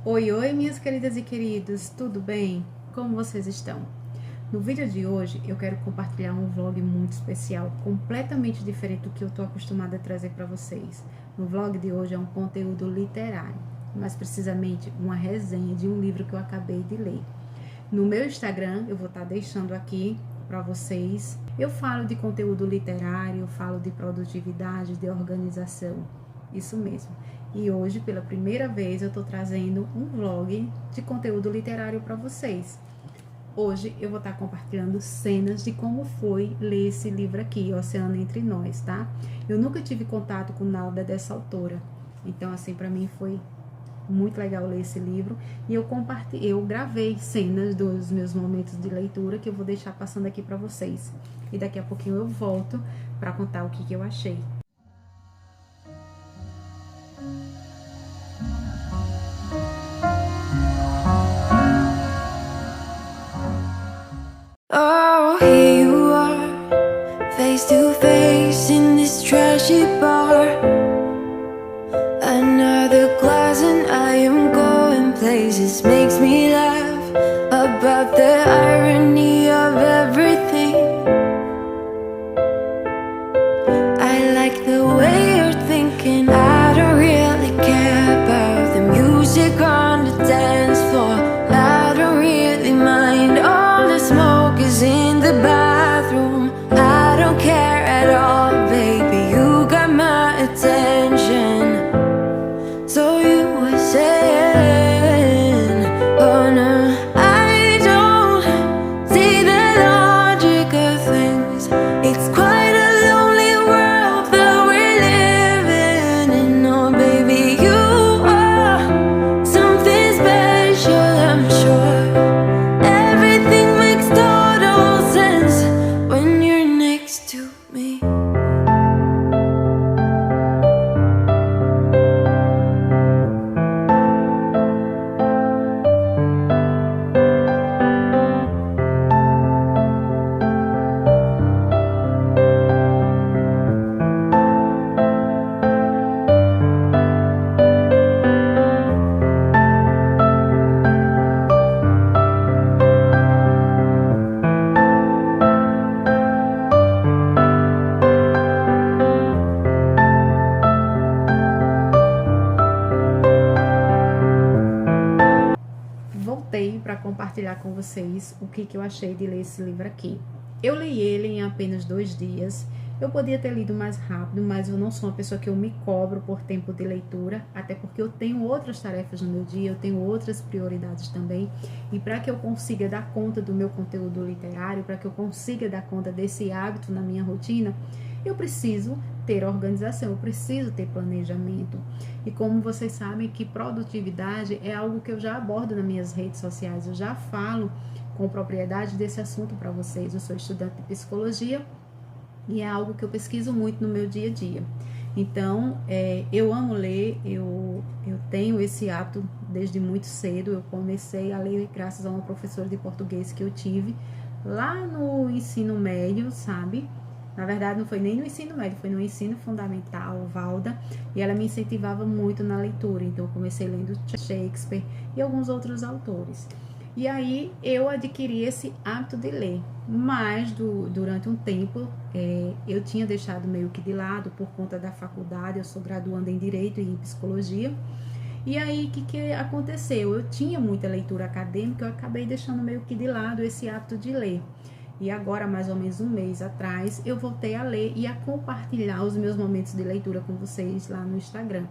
Oi, oi, minhas queridas e queridos, tudo bem? Como vocês estão? No vídeo de hoje eu quero compartilhar um vlog muito especial, completamente diferente do que eu tô acostumada a trazer para vocês. No vlog de hoje é um conteúdo literário, mais precisamente uma resenha de um livro que eu acabei de ler. No meu Instagram eu vou estar deixando aqui para vocês. Eu falo de conteúdo literário, eu falo de produtividade, de organização, isso mesmo. E hoje, pela primeira vez, eu tô trazendo um vlog de conteúdo literário para vocês. Hoje eu vou estar compartilhando cenas de como foi ler esse livro aqui, Oceano Entre Nós, tá? Eu nunca tive contato com nada dessa autora, então assim, para mim foi muito legal ler esse livro. E eu gravei cenas dos meus momentos de leitura que eu vou deixar passando aqui para vocês. E daqui a pouquinho eu volto para contar o que eu achei. Oh, here you are, face to face in this trashy bar. Another glass and I am going places. Makes me laugh about the irony of everything. I like the way you're thinking. I don't really care about the music on the dance floor. I don't really mind all the smoke is in the bathroom. I don't care at all, baby, you got my attention. So you were saying, oh no, I don't see the logic of things. It's quite a lonely world that we're living in. Oh baby, you are something special, I'm sure. Everything makes total sense when you're next to me. Voltei para compartilhar com vocês o que eu achei de ler esse livro aqui. Eu li ele em apenas 2 dias. Eu podia ter lido mais rápido, mas eu não sou uma pessoa que eu me cobro por tempo de leitura, até porque eu tenho outras tarefas no meu dia, eu tenho outras prioridades também. E para que eu consiga dar conta do meu conteúdo literário, para que eu consiga dar conta desse hábito na minha rotina, eu preciso ter organização, eu preciso ter planejamento. E como vocês sabem que produtividade é algo que eu já abordo nas minhas redes sociais, eu já falo com propriedade desse assunto para vocês. Eu sou estudante de psicologia e é algo que eu pesquiso muito no meu dia a dia. Então, eu amo ler, eu tenho esse hábito desde muito cedo. Eu comecei a ler graças a uma professora de português que eu tive lá no ensino médio, sabe? Na verdade, não foi nem no ensino médio, foi no ensino fundamental, Valda, e ela me incentivava muito na leitura. Então, eu comecei lendo Shakespeare e alguns outros autores. E aí, eu adquiri esse hábito de ler, mas durante um tempo, eu tinha deixado meio que de lado por conta da faculdade. Eu sou graduanda em Direito e em Psicologia. E aí, o que aconteceu? Eu tinha muita leitura acadêmica, eu acabei deixando meio que de lado esse hábito de ler. E agora, mais ou menos um mês atrás, eu voltei a ler e a compartilhar os meus momentos de leitura com vocês lá no Instagram.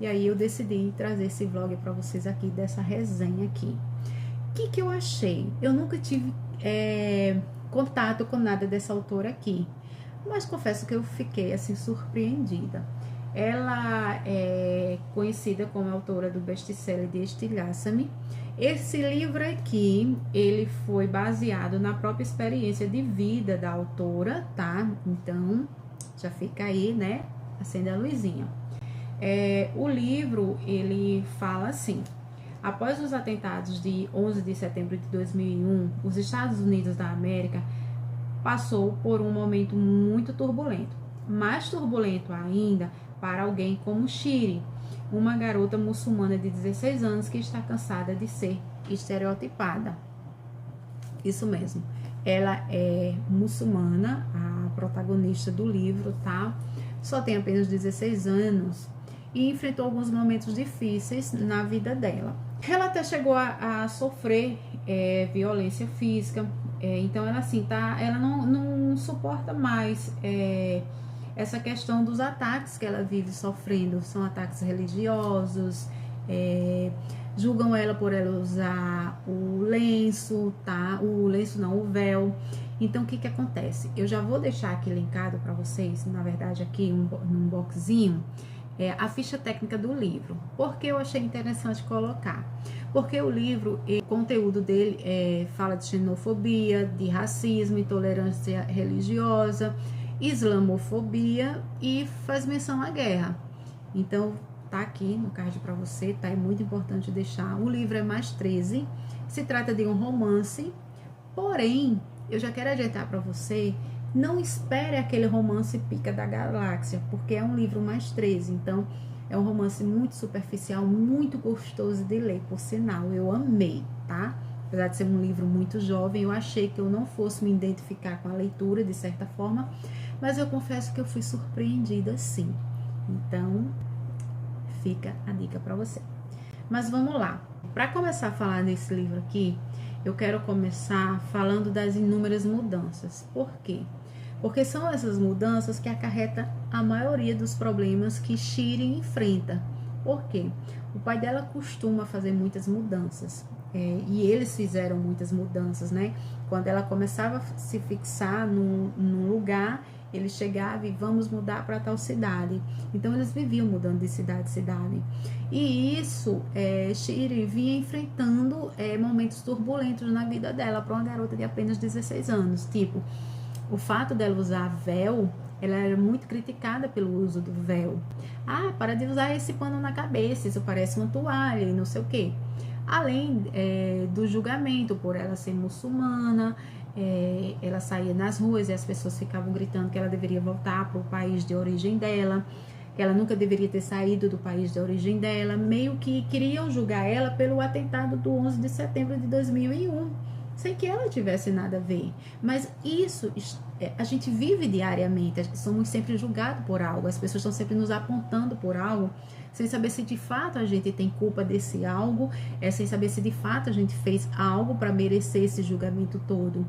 E aí eu decidi trazer esse vlog para vocês aqui, dessa resenha aqui. O que eu achei? Eu nunca tive contato com nada dessa autora aqui, mas confesso que eu fiquei assim surpreendida. Ela é conhecida como autora do best-seller de Estilhaça-me. Esse livro aqui, ele foi baseado na própria experiência de vida da autora, tá? Então, já fica aí, né? Acende a luzinha. O livro, ele fala assim: após os atentados de 11 de setembro de 2001, os Estados Unidos da América passou por um momento muito turbulento. Mais turbulento ainda para alguém como Shiri, uma garota muçulmana de 16 anos que está cansada de ser estereotipada. Isso mesmo. Ela é muçulmana, a protagonista do livro, tá? Só tem apenas 16 anos e enfrentou alguns momentos difíceis na vida dela. Ela até chegou a sofrer violência física, então ela assim, tá? Ela não suporta mais essa questão dos ataques que ela vive sofrendo. São ataques religiosos, julgam ela por ela usar o lenço, tá? O lenço não, o véu. Então, o que acontece? Eu já vou deixar aqui linkado para vocês, na verdade, aqui num boxzinho, a ficha técnica do livro. Por que eu achei interessante colocar? Porque o livro, o conteúdo dele fala de xenofobia, de racismo, intolerância religiosa, islamofobia e faz menção à guerra. Então, tá aqui no card para você, tá? É muito importante deixar. O livro é mais 13, se trata de um romance, porém, eu já quero adiantar para você, não espere aquele romance pica da galáxia, porque é um livro mais 13, então é um romance muito superficial, muito gostoso de ler, por sinal, eu amei, tá? Apesar de ser um livro muito jovem, eu achei que eu não fosse me identificar com a leitura, de certa forma, mas eu confesso que eu fui surpreendida sim. Então, fica a dica para você. Mas vamos lá. Para começar a falar desse livro aqui, eu quero começar falando das inúmeras mudanças. Por quê? Porque são essas mudanças que acarretam a maioria dos problemas que Shiri enfrenta. Por quê? O pai dela costuma fazer muitas mudanças. E eles fizeram muitas mudanças, né? Quando ela começava a se fixar num lugar, ele chegava e vamos mudar para tal cidade. Então, eles viviam mudando de cidade em cidade. E isso, Shiri vinha enfrentando momentos turbulentos na vida dela para uma garota de apenas 16 anos. Tipo, o fato dela usar véu, ela era muito criticada pelo uso do véu. Ah, para de usar esse pano na cabeça, isso parece uma toalha e não sei o quê. Além do julgamento por ela ser muçulmana, ela saía nas ruas e as pessoas ficavam gritando que ela deveria voltar para o país de origem dela, que ela nunca deveria ter saído do país de origem dela, meio que queriam julgar ela pelo atentado do 11 de setembro de 2001, sem que ela tivesse nada a ver. Mas isso, a gente vive diariamente, somos sempre julgados por algo, as pessoas estão sempre nos apontando por algo, sem saber se de fato a gente tem culpa desse algo, sem saber se de fato a gente fez algo para merecer esse julgamento todo.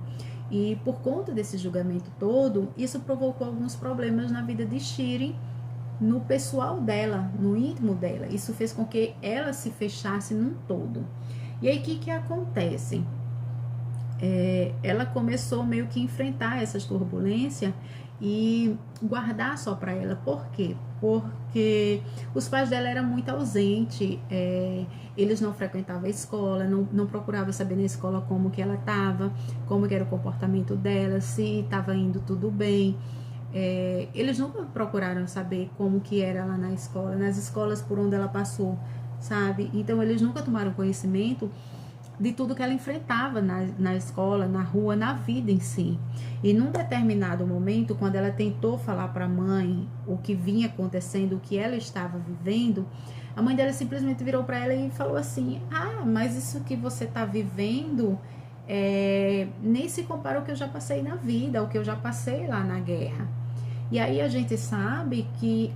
E por conta desse julgamento todo, isso provocou alguns problemas na vida de Shiri, no pessoal dela, no íntimo dela. Isso fez com que ela se fechasse num todo. E aí o que acontece? Ela começou meio que enfrentar essas turbulências e guardar só para ela. Por quê? Porque os pais dela eram muito ausentes, eles não frequentavam a escola, não procuravam saber na escola como que ela estava, como que era o comportamento dela, se estava indo tudo bem. Eles nunca procuraram saber como que era lá na escola, nas escolas por onde ela passou, sabe? Então eles nunca tomaram conhecimento de tudo que ela enfrentava na escola, na rua, na vida em si. E num determinado momento, quando ela tentou falar para a mãe o que vinha acontecendo, o que ela estava vivendo, a mãe dela simplesmente virou para ela e falou assim: ah, mas isso que você está vivendo nem se compara ao que eu já passei na vida, ao que eu já passei lá na guerra. E aí a gente sabe que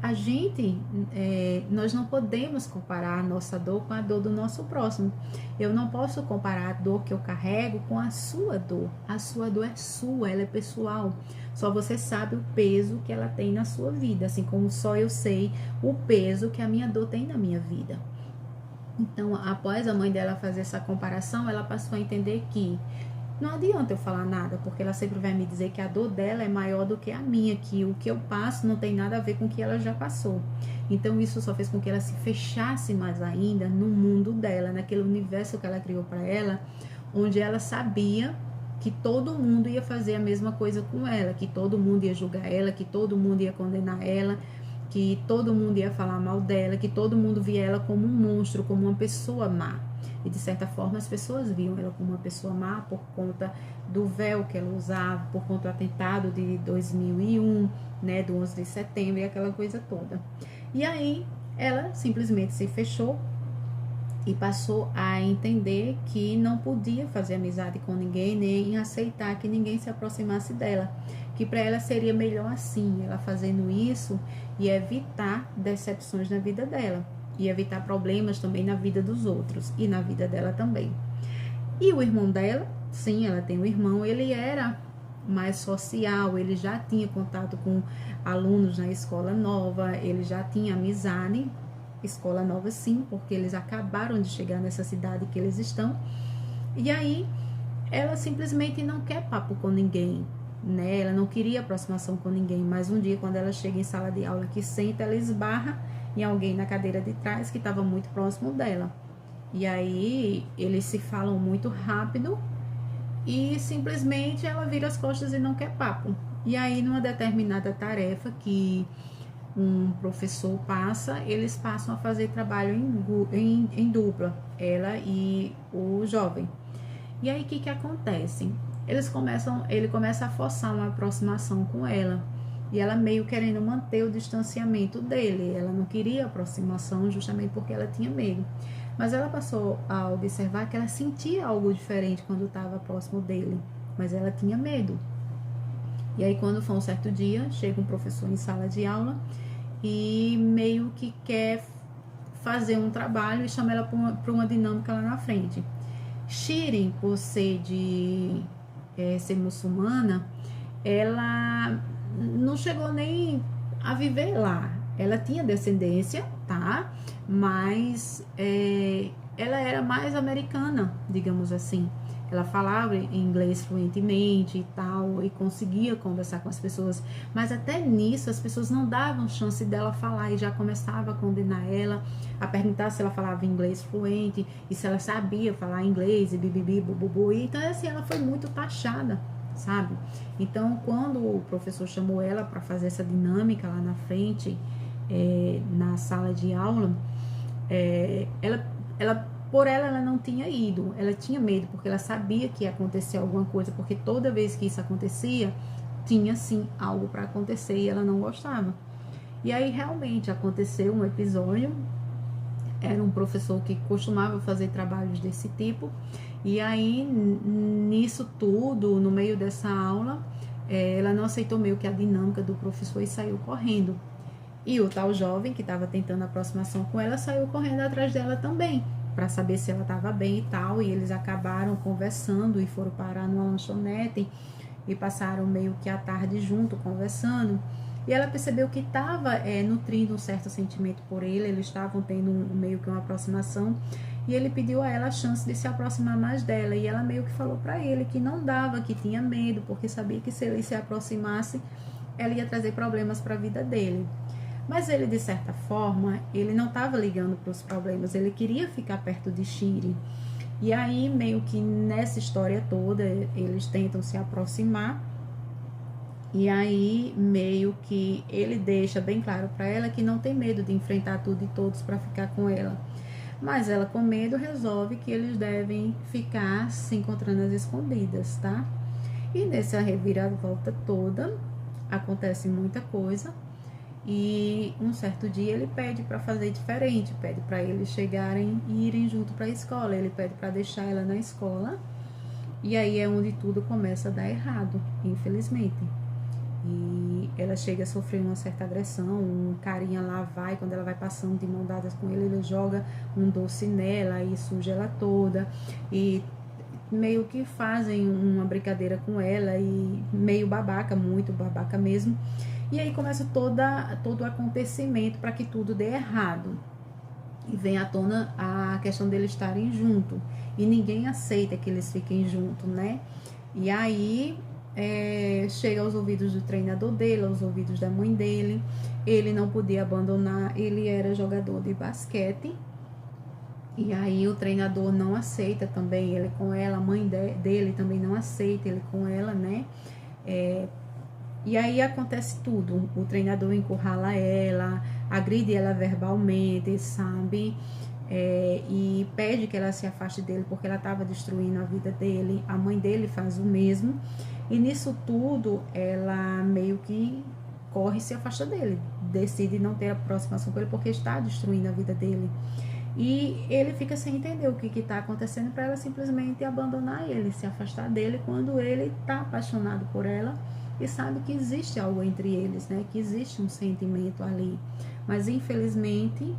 nós não podemos comparar a nossa dor com a dor do nosso próximo. Eu não posso comparar a dor que eu carrego com a sua dor. A sua dor é sua, ela é pessoal. Só você sabe o peso que ela tem na sua vida, assim como só eu sei o peso que a minha dor tem na minha vida. Então, após a mãe dela fazer essa comparação, ela passou a entender que não adianta eu falar nada, porque ela sempre vai me dizer que a dor dela é maior do que a minha, que o que eu passo não tem nada a ver com o que ela já passou. Então isso só fez com que ela se fechasse mais ainda no mundo dela, naquele universo que ela criou para ela, onde ela sabia que todo mundo ia fazer a mesma coisa com ela, que todo mundo ia julgar ela, que todo mundo ia condenar ela, que todo mundo ia falar mal dela, que todo mundo via ela como um monstro, como uma pessoa má. E de certa forma as pessoas viam ela como uma pessoa má por conta do véu que ela usava, por conta do atentado de 2001, né, do 11 de setembro e aquela coisa toda. E aí ela simplesmente se fechou e passou a entender que não podia fazer amizade com ninguém, nem aceitar que ninguém se aproximasse dela, que para ela seria melhor assim, ela fazendo isso e evitar decepções na vida dela, e evitar problemas também na vida dos outros e na vida dela também. E o irmão dela, sim, ela tem um irmão, ele era mais social, ele já tinha contato com alunos na escola nova, ele já tinha amizade. Escola nova sim, porque eles acabaram de chegar nessa cidade que eles estão. E aí ela simplesmente não quer papo com ninguém, né? Ela não queria aproximação com ninguém, mas um dia quando ela chega em sala de aula que senta, ela esbarra em alguém na cadeira de trás que estava muito próximo dela. E aí eles se falam muito rápido e simplesmente ela vira as costas e não quer papo. E aí numa determinada tarefa que um professor passa, eles passam a fazer trabalho em dupla, ela e o jovem. E aí o que acontece? Ele começa a forçar uma aproximação com ela, e ela meio querendo manter o distanciamento dele. Ela não queria aproximação justamente porque ela tinha medo. Mas ela passou a observar que ela sentia algo diferente quando estava próximo dele, mas ela tinha medo. E aí quando foi um certo dia, chega um professor em sala de aula e meio que quer fazer um trabalho e chama ela para uma dinâmica lá na frente. Shirin, por ser ser muçulmana, ela não chegou nem a viver lá. Ela tinha descendência, tá? Mas ela era mais americana, digamos assim. Ela falava inglês fluentemente e tal, e conseguia conversar com as pessoas, mas até nisso as pessoas não davam chance dela falar e já começava a condenar ela, a perguntar se ela falava inglês fluente e se ela sabia falar inglês e bibibi, bububu. Então assim, ela foi muito taxada, sabe? Então quando o professor chamou ela para fazer essa dinâmica lá na frente, na sala de aula, por ela não tinha ido, ela tinha medo, porque ela sabia que ia acontecer alguma coisa, porque toda vez que isso acontecia, tinha sim algo para acontecer e ela não gostava. E aí realmente aconteceu um episódio, era um professor que costumava fazer trabalhos desse tipo, e aí nisso tudo, no meio dessa aula, ela não aceitou meio que a dinâmica do professor e saiu correndo. E o tal jovem que estava tentando aproximação com ela saiu correndo atrás dela também, para saber se ela estava bem e tal, e eles acabaram conversando e foram parar numa lanchonete e passaram meio que a tarde junto conversando, e ela percebeu que estava nutrindo um certo sentimento por ele, eles estavam tendo meio que uma aproximação, e ele pediu a ela a chance de se aproximar mais dela, e ela meio que falou para ele que não dava, que tinha medo, porque sabia que se ele se aproximasse, ela ia trazer problemas para a vida dele. Mas ele, de certa forma, ele não estava ligando para os problemas, ele queria ficar perto de Shiri. E aí, meio que nessa história toda, eles tentam se aproximar. E aí, meio que ele deixa bem claro para ela que não tem medo de enfrentar tudo e todos para ficar com ela. Mas ela, com medo, resolve que eles devem ficar se encontrando às escondidas, tá? E nessa reviravolta toda, acontece muita coisa. E um certo dia ele pede para fazer diferente, pede para eles chegarem e irem junto para a escola, ele pede para deixar ela na escola, e aí é onde tudo começa a dar errado, infelizmente. E ela chega a sofrer uma certa agressão, um carinha lá vai, quando ela vai passando de mão dadas com ele joga um doce nela e suja ela toda, e meio que fazem uma brincadeira com ela, e meio babaca, muito babaca mesmo. E aí começa todo o acontecimento para que tudo dê errado. E vem à tona a questão deles estarem juntos. E ninguém aceita que eles fiquem juntos, né? E aí chega aos ouvidos do treinador dele, aos ouvidos da mãe dele. Ele não podia abandonar, ele era jogador de basquete. E aí o treinador não aceita também ele com ela, a mãe dele também não aceita ele com ela, né? E aí acontece tudo, o treinador encurrala ela, agride ela verbalmente, sabe? E pede que ela se afaste dele porque ela estava destruindo a vida dele, a mãe dele faz o mesmo. E nisso tudo, ela meio que corre e se afasta dele, decide não ter aproximação com ele porque está destruindo a vida dele. E ele fica sem entender o que está acontecendo para ela simplesmente abandonar ele, se afastar dele quando ele está apaixonado por ela e sabe que existe algo entre eles, né? Que existe um sentimento ali. Mas infelizmente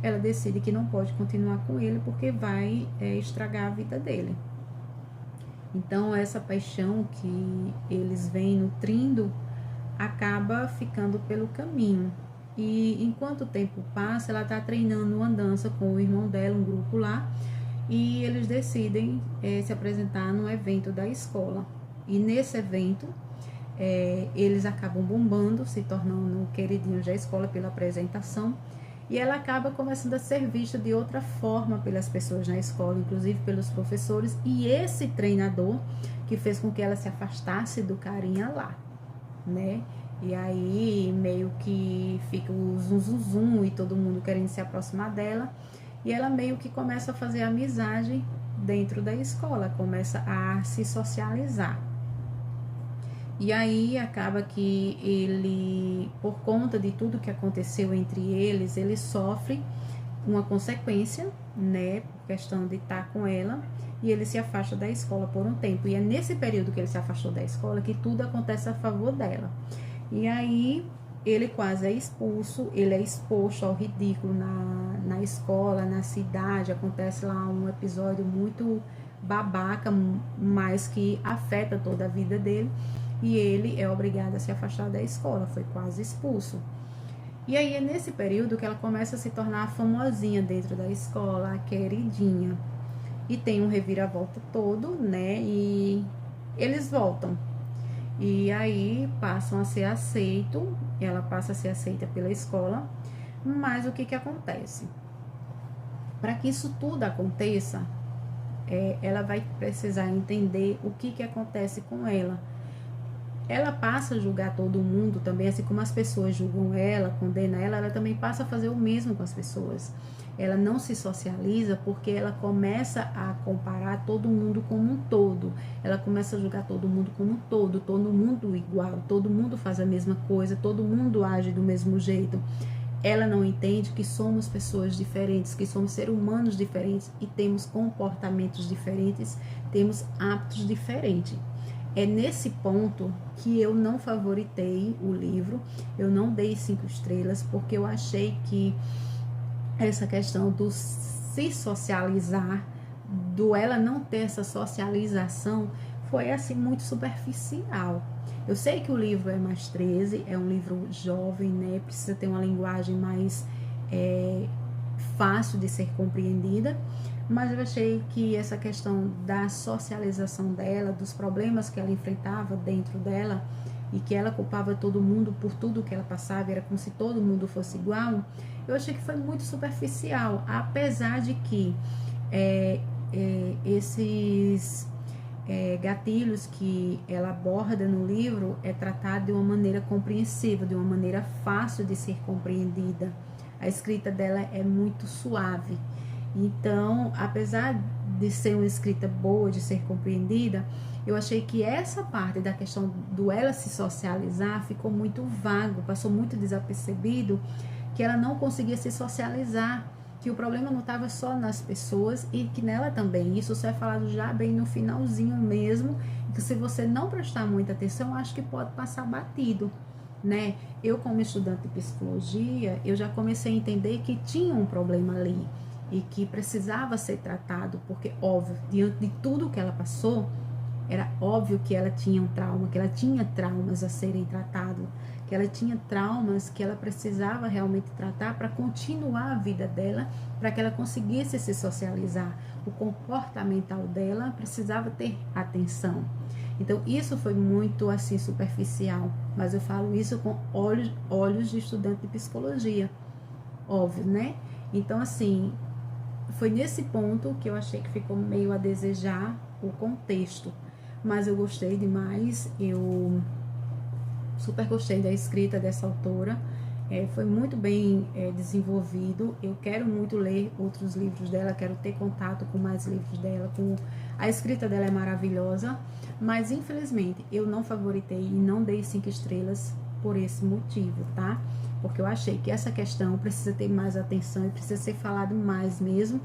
ela decide que não pode continuar com ele porque vai estragar a vida dele. Então essa paixão que eles vêm nutrindo acaba ficando pelo caminho. E enquanto o tempo passa, ela está treinando uma dança com o irmão dela, um grupo lá, e eles decidem se apresentar no evento da escola. E nesse evento, eles acabam bombando, se tornando queridinhos da escola pela apresentação, e ela acaba começando a ser vista de outra forma pelas pessoas na escola, inclusive pelos professores, e esse treinador que fez com que ela se afastasse do carinha lá, né? E aí meio que fica o zum zum zum e todo mundo querendo se aproximar dela. E ela meio que começa a fazer amizade dentro da escola, começa a se socializar. E aí acaba que ele, por conta de tudo que aconteceu entre eles, ele sofre uma consequência, né, por questão de estar com ela, e ele se afasta da escola por um tempo. E é nesse período que ele se afastou da escola que tudo acontece a favor dela. E aí ele quase é expulso, ele é exposto ao ridículo na escola, na cidade. Acontece lá um episódio muito babaca, mas que afeta toda a vida dele. E ele é obrigado a se afastar da escola, foi quase expulso. E aí é nesse período que ela começa a se tornar famosinha dentro da escola, a queridinha. E tem um reviravolta todo, né? E eles voltam. E aí passam a ser aceito, ela passa a ser aceita pela escola, mas o que acontece? Para que isso tudo aconteça, ela vai precisar entender o que acontece com ela. Ela passa a julgar todo mundo também, assim como as pessoas julgam ela, condenam ela, ela também passa a fazer o mesmo com as pessoas. Ela não se socializa porque ela começa a comparar todo mundo como um todo. Ela começa a julgar todo mundo como um todo mundo igual, todo mundo faz a mesma coisa, todo mundo age do mesmo jeito. Ela não entende que somos pessoas diferentes, que somos seres humanos diferentes e temos comportamentos diferentes, temos hábitos diferentes. É nesse ponto que eu não favoritei o livro, eu não dei 5 estrelas, porque eu achei que essa questão do se socializar, do ela não ter essa socialização, foi assim muito superficial. Eu sei que o livro é mais 13, é um livro jovem, né? Precisa ter uma linguagem mais fácil de ser compreendida, mas eu achei que essa questão da socialização dela, dos problemas que ela enfrentava dentro dela e que ela culpava todo mundo por tudo que ela passava, era como se todo mundo fosse igual, eu achei que foi muito superficial, apesar de que esses gatilhos que ela aborda no livro é tratado de uma maneira compreensível, de uma maneira fácil de ser compreendida. A escrita dela é muito suave. Então, apesar de ser uma escrita boa, de ser compreendida, eu achei que essa parte da questão do ela se socializar ficou muito vago, passou muito desapercebido, que ela não conseguia se socializar, que o problema não estava só nas pessoas e que nela também. Isso só é falado já bem no finalzinho mesmo, que se você não prestar muita atenção, acho que pode passar batido, né? Eu, como estudante de psicologia, eu já comecei a entender que tinha um problema ali e que precisava ser tratado, porque, óbvio, diante de tudo que ela passou, era óbvio que ela tinha um trauma, que ela tinha traumas a serem tratados, que ela tinha traumas que ela precisava realmente tratar para continuar a vida dela, para que ela conseguisse se socializar. O comportamental dela precisava ter atenção. Então, isso foi muito, assim, superficial, mas eu falo isso com olhos de estudante de psicologia, óbvio, né? Então, assim, foi nesse ponto que eu achei que ficou meio a desejar o contexto, mas eu gostei demais, eu super gostei da escrita dessa autora, foi muito bem desenvolvido. Eu quero muito ler outros livros dela, quero ter contato com mais livros dela, a escrita dela é maravilhosa, mas infelizmente eu não favoritei e não dei 5 estrelas por esse motivo, tá? Porque eu achei que essa questão precisa ter mais atenção e precisa ser falado mais mesmo,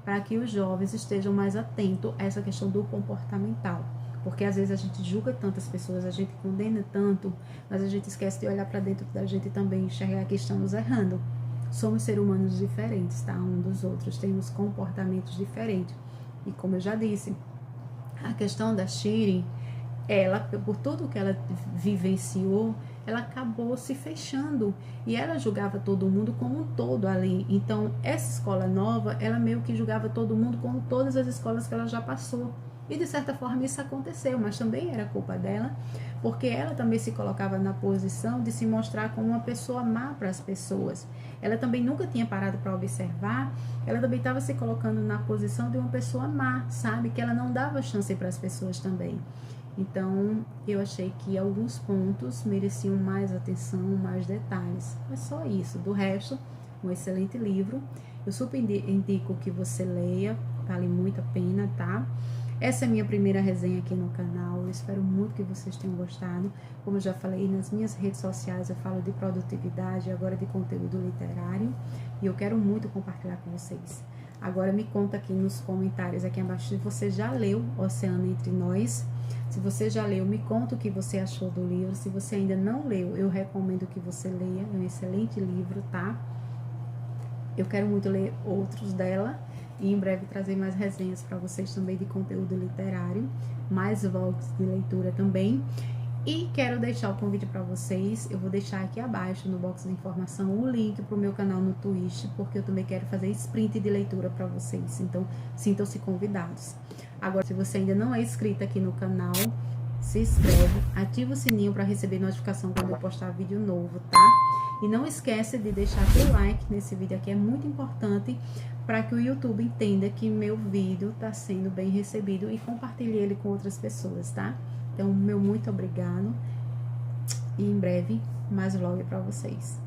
para que os jovens estejam mais atentos a essa questão do comportamental. Porque às vezes a gente julga tantas pessoas, a gente condena tanto, mas a gente esquece de olhar para dentro da gente também e enxergar que estamos errando. Somos seres humanos diferentes, tá? Um dos outros, temos comportamentos diferentes. E como eu já disse, a questão da Shiri, ela, por tudo que ela vivenciou, ela acabou se fechando e ela julgava todo mundo como um todo ali. Então, essa escola nova, ela meio que julgava todo mundo como todas as escolas que ela já passou. E de certa forma isso aconteceu, mas também era culpa dela, porque ela também se colocava na posição de se mostrar como uma pessoa má para as pessoas. Ela também nunca tinha parado para observar, ela também estava se colocando na posição de uma pessoa má, sabe? Que ela não dava chance para as pessoas também. Então, eu achei que alguns pontos mereciam mais atenção, mais detalhes. Mas só isso. Do resto, um excelente livro. Eu super indico que você leia, vale muito a pena, tá? Essa é a minha primeira resenha aqui no canal. Eu espero muito que vocês tenham gostado. Como eu já falei, nas minhas redes sociais eu falo de produtividade, agora de conteúdo literário. E eu quero muito compartilhar com vocês. Agora me conta aqui nos comentários aqui abaixo se você já leu Oceano Entre Nós. Se você já leu, me conta o que você achou do livro. Se você ainda não leu, eu recomendo que você leia. É um excelente livro, tá? Eu quero muito ler outros dela e em breve trazer mais resenhas para vocês também de conteúdo literário, mais vlogs de leitura também. E quero deixar o convite para vocês, eu vou deixar aqui abaixo no box de informação o link para o meu canal no Twitch, porque eu também quero fazer sprint de leitura para vocês, então sintam-se convidados. Agora, se você ainda não é inscrito aqui no canal, se inscreve, ativa o sininho para receber notificação quando eu postar vídeo novo, tá? E não esquece de deixar seu like nesse vídeo aqui, é muito importante para que o YouTube entenda que meu vídeo está sendo bem recebido e compartilhe ele com outras pessoas, tá? Então, meu muito obrigado e em breve mais vlog para vocês.